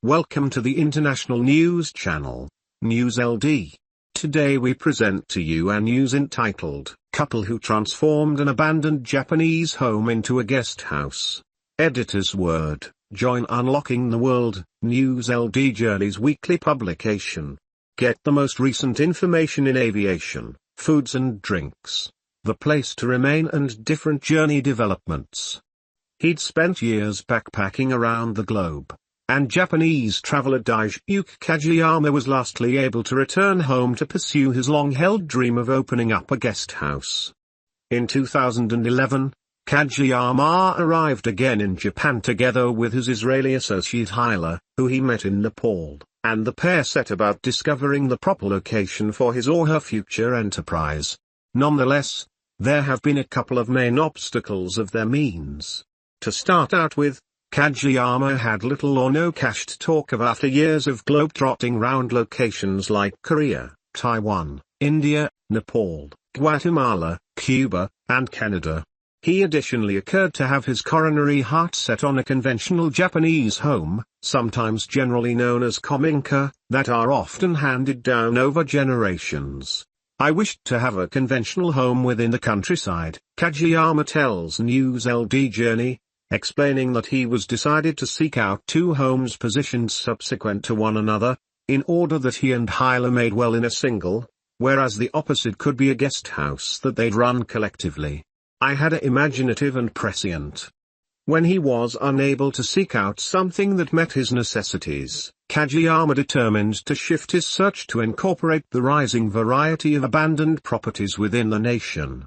Welcome to the International News Channel, News LD. Today we present to you a news entitled, Couple Who Transformed an Abandoned Japanese Home into a Guest House. Editor's Word, join Unlocking the World, News LD Journey's weekly publication. Get the most recent information in aviation, foods and drinks, the place to remain and different journey developments. He'd spent years backpacking around the globe, and Japanese traveler Daisuke Kajiyama was lastly able to return home to pursue his long-held dream of opening up a guest house. In 2011, Kajiyama arrived again in Japan together with his Israeli associate Hila, who he met in Nepal, and the pair set about discovering the proper location for his or her future enterprise. Nonetheless, there have been a couple of main obstacles of their means. To start out with, Kajiyama had little or no cash to talk of after years of globetrotting round locations like Korea, Taiwan, India, Nepal, Guatemala, Cuba, and Canada. He additionally occurred to have his coronary heart set on a conventional Japanese home, sometimes generally known as kominka, that are often handed down over generations. I wished to have a conventional home within the countryside, Kajiyama tells News LD Journey, explaining that he was decided to seek out two homes positioned subsequent to one another, in order that he and Hila made well in a single, whereas the opposite could be a guest house that they'd run collectively. I had a imaginative and prescient. When he was unable to seek out something that met his necessities, Kajiyama determined to shift his search to incorporate the rising variety of abandoned properties within the nation.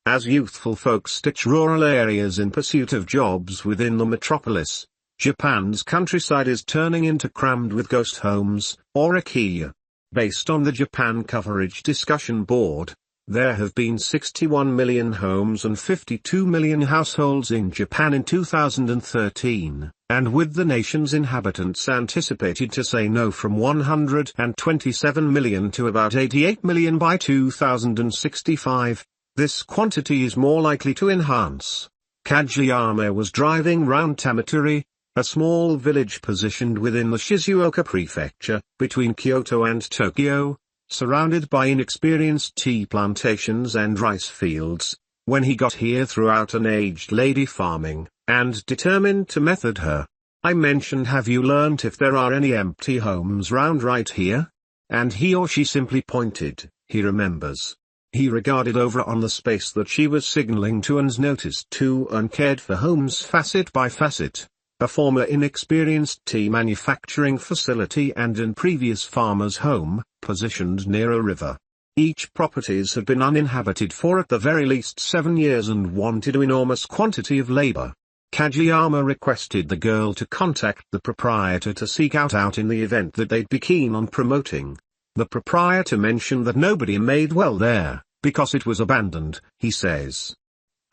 As youthful folk stitch rural areas in pursuit of jobs within the metropolis, Japan's countryside is turning into crammed with ghost homes, or ikiya. Based on the Japan Coverage Discussion Board, there have been 61 million homes and 52 million households in Japan in 2013, and with the nation's inhabitants anticipated to say no from 127 million to about 88 million by 2065, this quantity is more likely to enhance. Kajiyama was driving round Tamatori, a small village positioned within the Shizuoka prefecture, between Kyoto and Tokyo, surrounded by inexperienced tea plantations and rice fields, when he got here throughout an aged lady farming, and determined to method her. I mentioned, have you learnt if there are any empty homes round right here? And he or she simply pointed, he remembers. He regarded over on the space that she was signaling to and noticed two uncared-for homes facet by facet, a former inexperienced tea manufacturing facility and an previous farmer's home, positioned near a river. Each properties had been uninhabited for at the very least 7 years and wanted an enormous quantity of labor. Kajiyama requested the girl to contact the proprietor to seek out in the event that they'd be keen on promoting. The proprietor mentioned that nobody made well there, because it was abandoned, he says.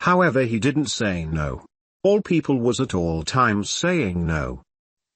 However, he didn't say no. All people was at all times saying no.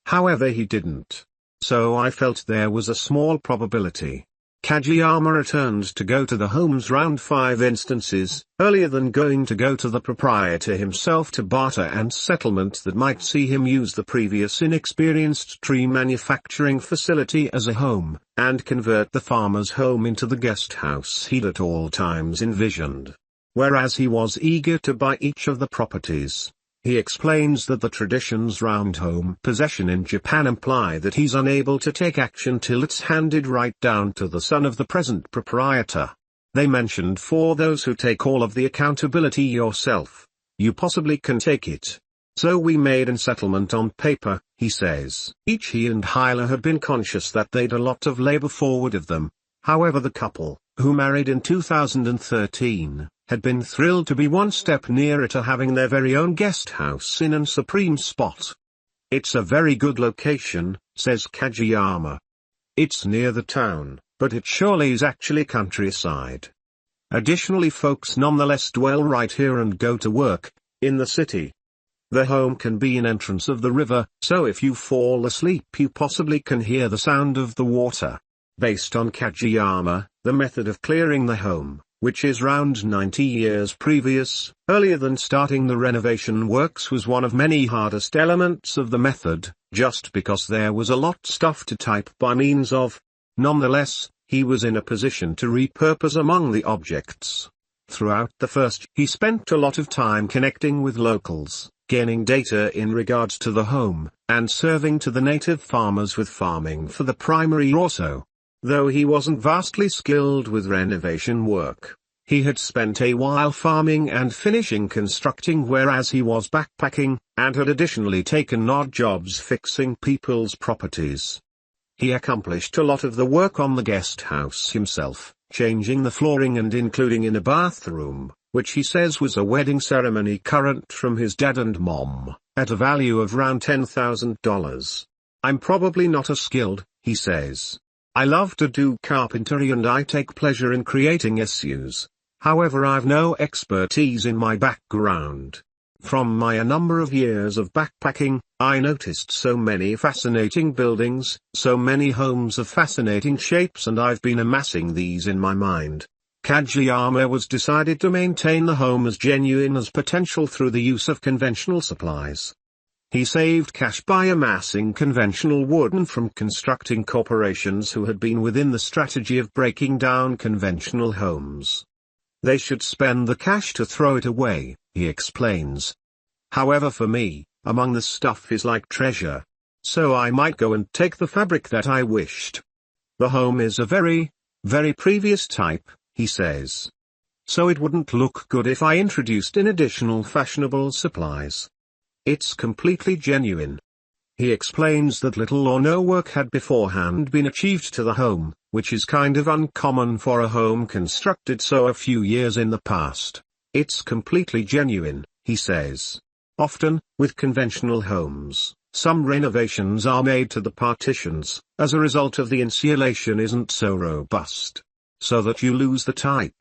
However, he didn't. So I felt there was a small probability. Kajiyama returned to go to the homes round 5 instances, earlier than going to go to the proprietor himself to barter and settlement that might see him use the previous inexperienced tree manufacturing facility as a home, and convert the farmer's home into the guest house he'd at all times envisioned. Whereas he was eager to buy each of the properties. He explains that the traditions round home possession in Japan imply that he's unable to take action till it's handed right down to the son of the present proprietor. They mentioned, for those who take all of the accountability yourself, you possibly can take it. So we made a settlement on paper, he says. Each he and Hila had been conscious that they'd a lot of labor forward of them. However, the couple, who married in 2013, had been thrilled to be one step nearer to having their very own guest house in an supreme spot. It's a very good location, says Kajiyama. It's near the town, but it surely is actually countryside. Additionally, folks nonetheless dwell right here and go to work, in the city. The home can be an entrance of the river, so if you fall asleep you possibly can hear the sound of the water. Based on Kajiyama, the method of clearing the home which is round 90 years previous. Earlier than starting the renovation works was one of many hardest elements of the method, just because there was a lot stuff to type by means of. Nonetheless, he was in a position to repurpose among the objects. Throughout the first, he spent a lot of time connecting with locals, gaining data in regards to the home, and serving to the native farmers with farming for the primary also. Though he wasn't vastly skilled with renovation work, he had spent a while farming and finishing constructing whereas he was backpacking, and had additionally taken odd jobs fixing people's properties. He accomplished a lot of the work on the guest house himself, changing the flooring and including in a bathroom, which he says was a wedding ceremony current from his dad and mom, at a value of around $10,000. I'm probably not as skilled, he says. I love to do carpentry and I take pleasure in creating issues. However, I've no expertise in my background. From my number of years of backpacking, I noticed so many fascinating buildings, so many homes of fascinating shapes, and I've been amassing these in my mind. Kajiyama was decided to maintain the home as genuine as potential through the use of conventional supplies. He saved cash by amassing conventional wood and from constructing corporations who had been within the strategy of breaking down conventional homes. They should spend the cash to throw it away, he explains. However, for me, among the stuff is like treasure. So I might go and take the fabric that I wished. The home is a very, very previous type, he says. So it wouldn't look good if I introduced in additional fashionable supplies. It's completely genuine. He explains that little or no work had beforehand been achieved to the home, which is kind of uncommon for a home constructed so a few years in the past. It's completely genuine, he says. Often, with conventional homes, some renovations are made to the partitions, as a result of the insulation isn't so robust, so that you lose the type.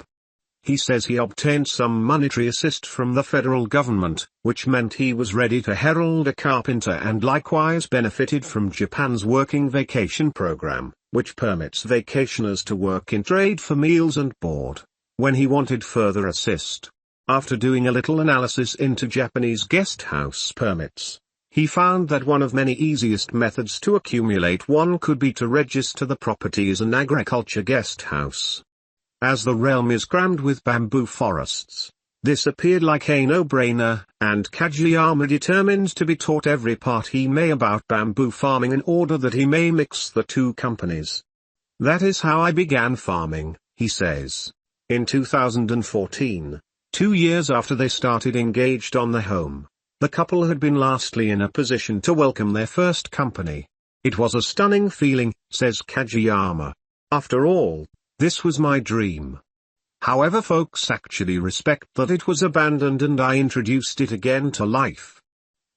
He says he obtained some monetary assist from the federal government, which meant he was ready to herald a carpenter, and likewise benefited from Japan's working vacation program, which permits vacationers to work in trade for meals and board, when he wanted further assist. After doing a little analysis into Japanese guest house permits, he found that one of many easiest methods to accumulate one could be to register the property as an agriculture guest house. As the realm is crammed with bamboo forests, this appeared like a no-brainer, and Kajiyama determined to be taught every part he may about bamboo farming in order that he may mix the two companies. That is how I began farming, he says. In 2014, 2 years after they started engaged on the home, the couple had been lastly in a position to welcome their first company. It was a stunning feeling, says Kajiyama. After all, this was my dream. However, folks actually respect that it was abandoned and I introduced it again to life.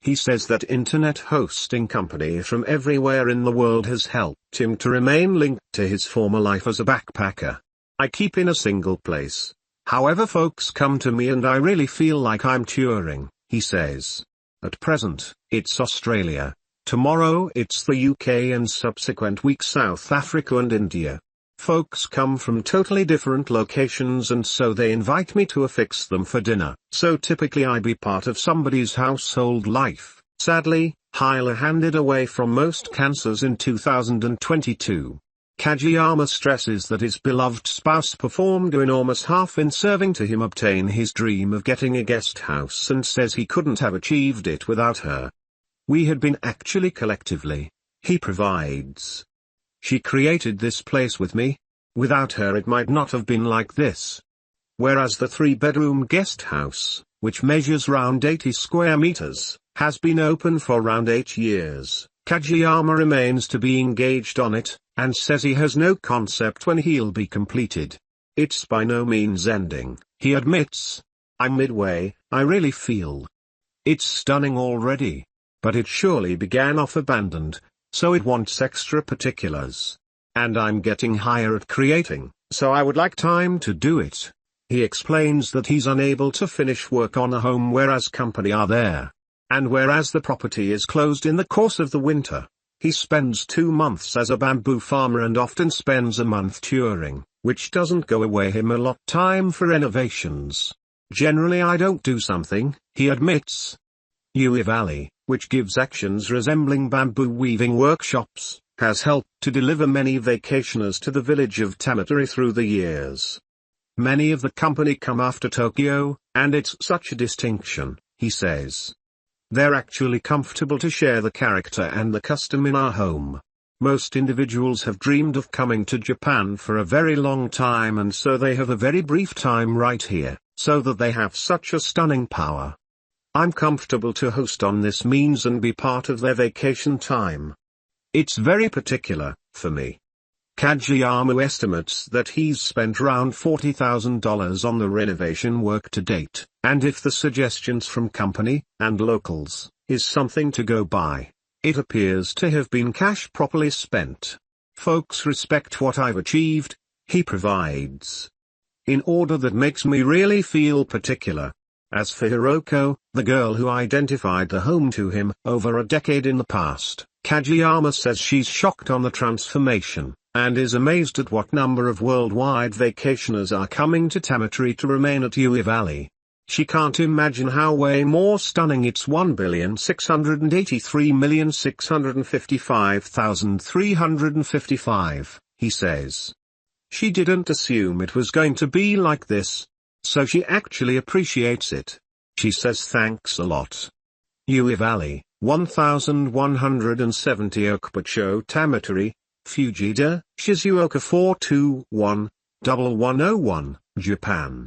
He says that internet hosting company from everywhere in the world has helped him to remain linked to his former life as a backpacker. I keep in a single place. However, folks come to me and I really feel like I'm touring, he says. At present, it's Australia. Tomorrow it's the UK and subsequent weeks South Africa and India. Folks come from totally different locations and so they invite me to affix them for dinner. So typically I be part of somebody's household life. Sadly, Hila handed away from most cancers in 2022. Kajiyama stresses that his beloved spouse performed an enormous half in serving to him obtain his dream of getting a guest house and says he couldn't have achieved it without her. We had been actually collectively, he provides. She created this place with me. Without her it might not have been like this. Whereas the 3-bedroom guest house, which measures round 80 square meters, has been open for around 8 years, Kajiyama remains to be engaged on it, and says he has no concept when he'll be completed. It's by no means ending, he admits. I'm midway, I really feel. It's stunning already. But it surely began off abandoned. So it wants extra particulars. And I'm getting higher at creating, so I would like time to do it. He explains that he's unable to finish work on a home whereas company are there. And whereas the property is closed in the course of the winter, he spends 2 months as a bamboo farmer and often spends a month touring, which doesn't go away him a lot time for renovations. Generally I don't do something, he admits. Ui Valley, which gives actions resembling bamboo weaving workshops, has helped to deliver many vacationers to the village of Tamatori through the years. Many of the company come after Tokyo, and it's such a distinction, he says. They're actually comfortable to share the character and the custom in our home. Most individuals have dreamed of coming to Japan for a very long time, and so they have a very brief time right here, so that they have such a stunning power. I'm comfortable to host on this means and be part of their vacation time. It's very particular, for me. Kajiyama estimates that he's spent around $40,000 on the renovation work to date, and if the suggestions from company, and locals, is something to go by, it appears to have been cash properly spent. Folks respect what I've achieved, he provides. In order that makes me really feel particular. As for Hiroko, the girl who identified the home to him over a decade in the past, Kajiyama says she's shocked on the transformation, and is amazed at what number of worldwide vacationers are coming to Tamatori to remain at Ui Valley. She can't imagine how way more stunning its 1,683,655,355, he says. She didn't assume it was going to be like this, so she actually appreciates it. She says thanks a lot. Ui Valley, 1170 Okupacho Tamatori, Fujita, Shizuoka 421-1101, Japan.